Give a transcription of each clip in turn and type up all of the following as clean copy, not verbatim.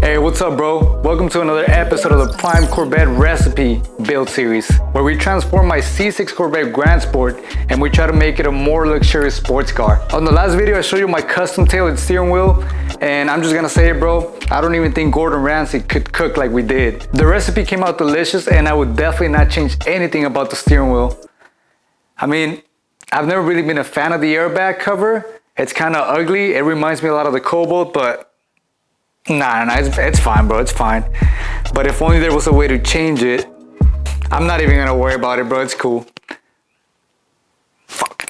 Hey, what's up, bro? Welcome to another episode of the Prime Corvette Recipe Build Series, where we transform my C6 Corvette Grand Sport and we try to make it a more luxurious sports car. On the last video, I showed you my custom tailored steering wheel, and I'm just gonna say it, bro, I don't even think Gordon Ramsay could cook like we did. The recipe came out delicious, and I would definitely not change anything about the steering wheel. I mean, I've never really been a fan of the airbag cover. It's kind of ugly. It reminds me a lot of the Cobalt, but nah, it's fine, bro, it's fine. But if only there was a way to change it. I'm not even gonna worry about it, bro, it's cool. Fuck.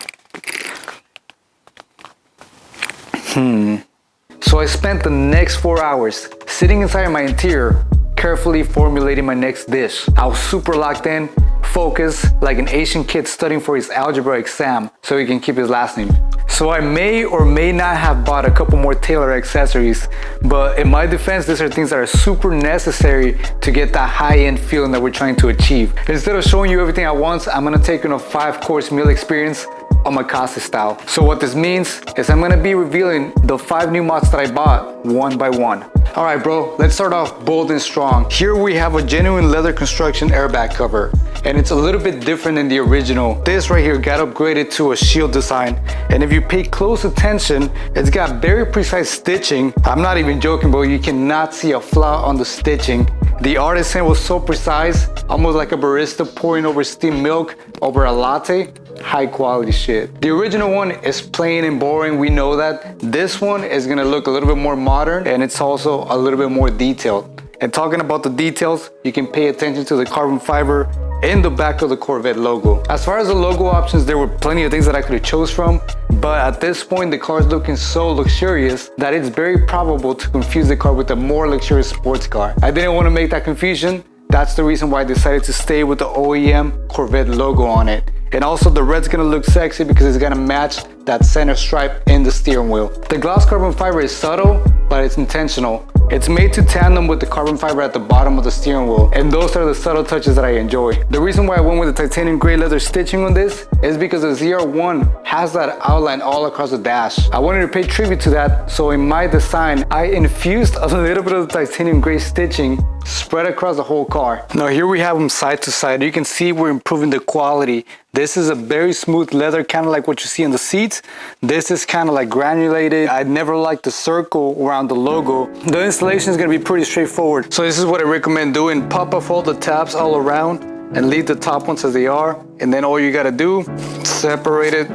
So I spent the next 4 hours sitting inside my interior, carefully formulating my next dish. I was super locked in, focused, like an Asian kid studying for his algebra exam so he can keep his last name. So I may or may not have bought a couple more tailored accessories, but in my defense, these are things that are super necessary to get that high-end feeling that we're trying to achieve. Instead of showing you everything at once, I'm gonna take in a 5-course meal experience on my Casa style. So what this means is I'm gonna be revealing the 5 new mods that I bought one by one. All right, bro, let's start off bold and strong. Here we have a genuine leather construction airbag cover, and it's a little bit different than the original. This right here got upgraded to a shield design, and if you pay close attention, it's got very precise stitching. I'm not even joking, bro, you cannot see a flaw on the stitching. The artisan was so precise, almost like a barista pouring over steamed milk over a latte. High quality shit. The original one is plain and boring, we know that. This one is gonna look a little bit more modern, and it's also a little bit more detailed. And talking about the details, you can pay attention to the carbon fiber in the back of the Corvette logo. As far as the logo options, there were plenty of things that I could have chose from, but at this point, the car is looking so luxurious that it's very probable to confuse the car with a more luxurious sports car. I didn't want to make that confusion. That's the reason why I decided to stay with the OEM Corvette logo on it. And also the red's gonna look sexy because it's gonna match that center stripe in the steering wheel. The gloss carbon fiber is subtle, but it's intentional. It's made to tandem with the carbon fiber at the bottom of the steering wheel, and those are the subtle touches that I enjoy. The reason why I went with the titanium gray leather stitching on this is because the ZR1 has that outline all across the dash. I wanted to pay tribute to that, so in my design, I infused a little bit of the titanium gray stitching spread across the whole car. Now here we have them side to side. You can see we're improving the quality. This is a very smooth leather, kind of like what you see in the seats. This is kind of like granulated. I never liked the circle around the logo. The installation is going to be pretty straightforward. So this is what I recommend doing. Pop off all the tabs all around and leave the top ones as they are. And then all you got to do, separate it,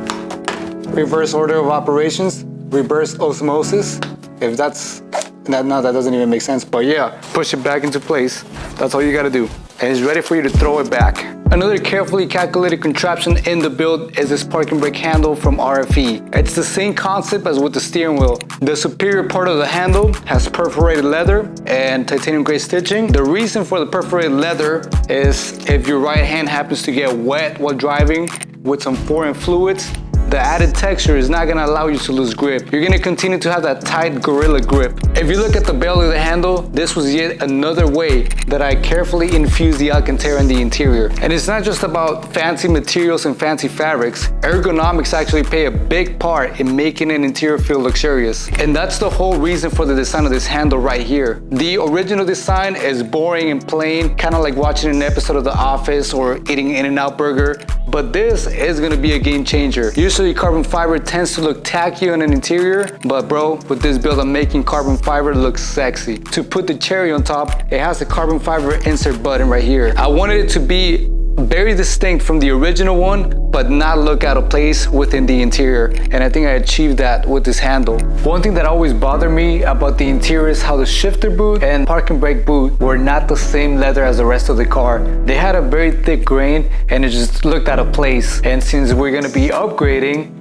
reverse order of operations, reverse osmosis. If that's, no, that doesn't even make sense, but yeah, push it back into place. That's all you got to do. And it's ready for you to throw it back. Another carefully calculated contraption in the build is this parking brake handle from RFE. It's the same concept as with the steering wheel. The superior part of the handle has perforated leather and titanium gray stitching. The reason for the perforated leather is if your right hand happens to get wet while driving with some foreign fluids, the added texture is not gonna allow you to lose grip. You're gonna continue to have that tight gorilla grip. If you look at the belly of the handle, this was yet another way that I carefully infused the Alcantara in the interior. And it's not just about fancy materials and fancy fabrics. Ergonomics actually play a big part in making an interior feel luxurious. And that's the whole reason for the design of this handle right here. The original design is boring and plain, kind of like watching an episode of The Office or eating In-N-Out burger. But this is gonna be a game changer. Usually carbon fiber tends to look tacky on an interior, but bro, with this build I'm making carbon fiber look sexy. To put the cherry on top, it has the carbon fiber insert button right here. I wanted it to be very distinct from the original one, but not look out of place within the interior. And I think I achieved that with this handle. One thing that always bothered me about the interior is how the shifter boot and parking brake boot were not the same leather as the rest of the car. They had a very thick grain and it just looked out of place. And since we're gonna be upgrading,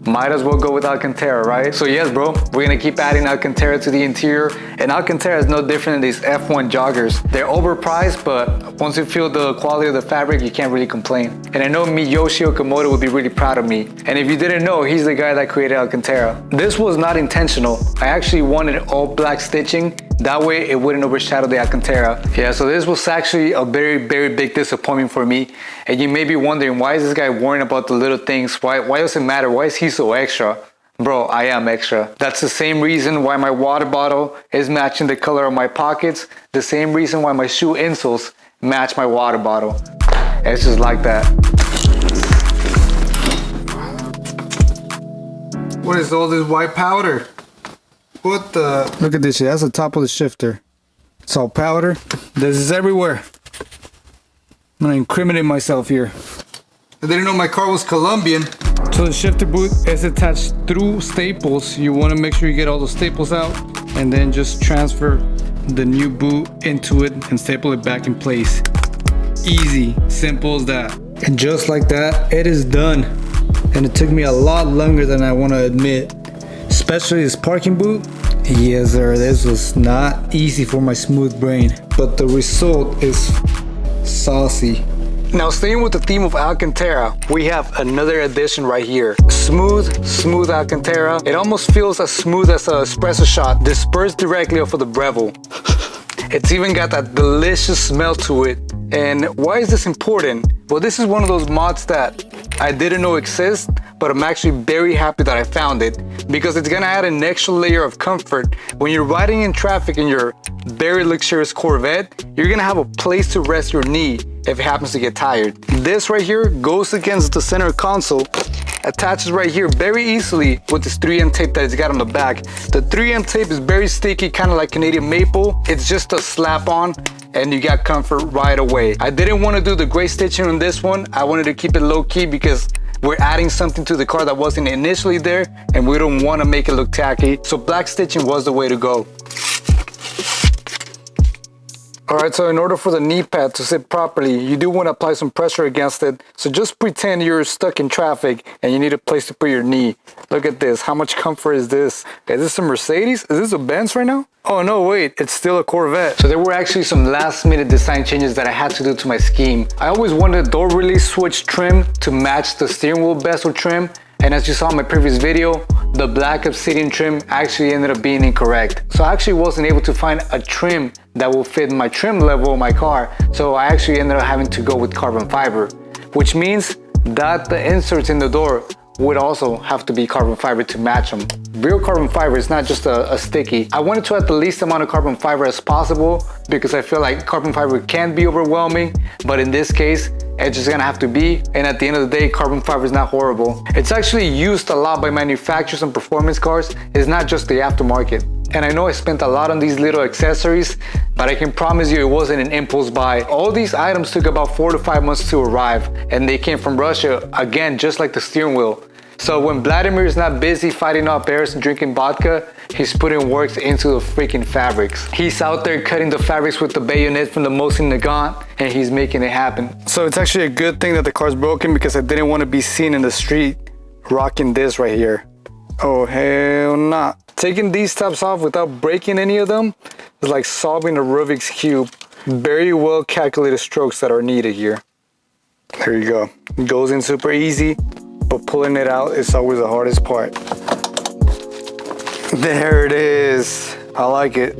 might as well go with Alcantara, right? So yes, bro, we're gonna keep adding Alcantara to the interior, and Alcantara is no different than these F1 joggers. They're overpriced, but once you feel the quality of the fabric, you can't really complain. And I know Miyoshi Okamoto would be really proud of me. And if you didn't know, he's the guy that created Alcantara. This was not intentional. I actually wanted all black stitching. That way it wouldn't overshadow the Alcantara. Yeah, so this was actually a very big disappointment for me. And you may be wondering, why is this guy worrying about the little things? Why does it matter? Why is he so extra? Bro, I am extra. That's the same reason why my water bottle is matching the color of my pockets. The same reason why my shoe insoles match my water bottle. It's just like that. What is all this white powder? What the? Look at this shit. That's the top of the shifter. It's all powder. This is everywhere. I'm gonna incriminate myself here. I didn't know my car was Colombian. So the shifter boot is attached through staples. You want to make sure you get all the staples out and then just transfer the new boot into it and staple it back in place. Easy, simple as that. And just like that, it is done. And it took me a lot longer than I want to admit. Especially this parking boot. Yes sir, this was not easy for my smooth brain. But the result is saucy. Now staying with the theme of Alcantara, we have another addition right here. Smooth Alcantara. It almost feels as smooth as an espresso shot dispersed directly off of the Breville. It's even got that delicious smell to it. And why is this important? Well, this is one of those mods that I didn't know exist, but I'm actually very happy that I found it because it's gonna add an extra layer of comfort. When you're riding in traffic in your very luxurious Corvette, you're gonna have a place to rest your knee if it happens to get tired. This right here goes against the center console, attaches right here very easily with this 3M tape that it's got on the back. The 3M tape is very sticky, kind of like Canadian maple. It's just a slap on and you got comfort right away. I didn't want to do the gray stitching on this one. I wanted to keep it low key because we're adding something to the car that wasn't initially there and we don't want to make it look tacky. So black stitching was the way to go. Alright, so in order for the knee pad to sit properly, you do want to apply some pressure against it. So just pretend you're stuck in traffic and you need a place to put your knee. Look at this. How much comfort is this? Is this a Mercedes? Is this a Benz right now? Oh no, wait, it's still a Corvette. So there were actually some last minute design changes that I had to do to my scheme. I always wanted a door release switch trim to match the steering wheel bezel trim. And as you saw in my previous video, the black obsidian trim actually ended up being incorrect. So I actually wasn't able to find a trim that will fit my trim level of my car. So I actually ended up having to go with carbon fiber, which means that the inserts in the door would also have to be carbon fiber to match them. Real carbon fiber is not just a sticky. I wanted to add the least amount of carbon fiber as possible because I feel like carbon fiber can be overwhelming, but in this case, it's just gonna have to be. And at the end of the day, carbon fiber is not horrible. It's actually used a lot by manufacturers and performance cars. It's not just the aftermarket. And I know I spent a lot on these little accessories, but I can promise you it wasn't an impulse buy. All these items took about 4 to 5 months to arrive, and they came from Russia, again, just like the steering wheel. So when Vladimir is not busy fighting off bears and drinking vodka, he's putting work into the freaking fabrics. He's out there cutting the fabrics with the bayonet from the Mosin Nagant, and he's making it happen. So it's actually a good thing that the car's broken because I didn't want to be seen in the street rocking this right here. Oh, hell nah. Taking these tabs off without breaking any of them is like solving a Rubik's Cube. Very well calculated strokes that are needed here. There you go. It goes in super easy, but pulling it out is always the hardest part. There it is. I like it.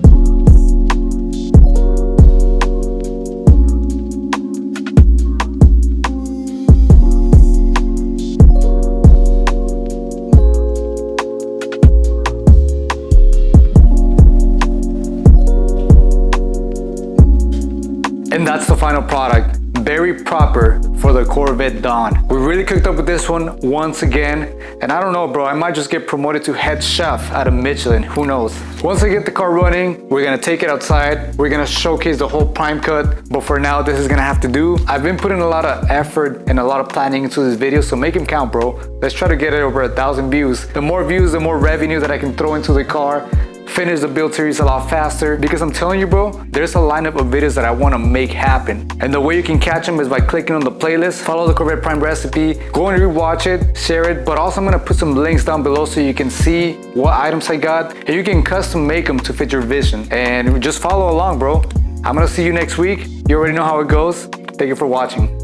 And that's the final product. Very proper for the Corvette Dawn. We really cooked up with this one once again. And I don't know, bro, I might just get promoted to head chef out of Michelin. Who knows? Once I get the car running, we're gonna take it outside. We're gonna showcase the whole prime cut. But for now, this is gonna have to do. I've been putting a lot of effort and a lot of planning into this video, so make them count, bro. Let's try to get it over 1,000 views. The more views, the more revenue that I can throw into the car. Finish the build series a lot faster because I'm telling you, bro, there's a lineup of videos that I want to make happen. And the way you can catch them is by clicking on the playlist, follow the Corvette Prime recipe, go and rewatch it, share it, but also I'm going to put some links down below so you can see what items I got and you can custom make them to fit your vision. And just follow along, bro. I'm going to see you next week. You already know how it goes. Thank you for watching.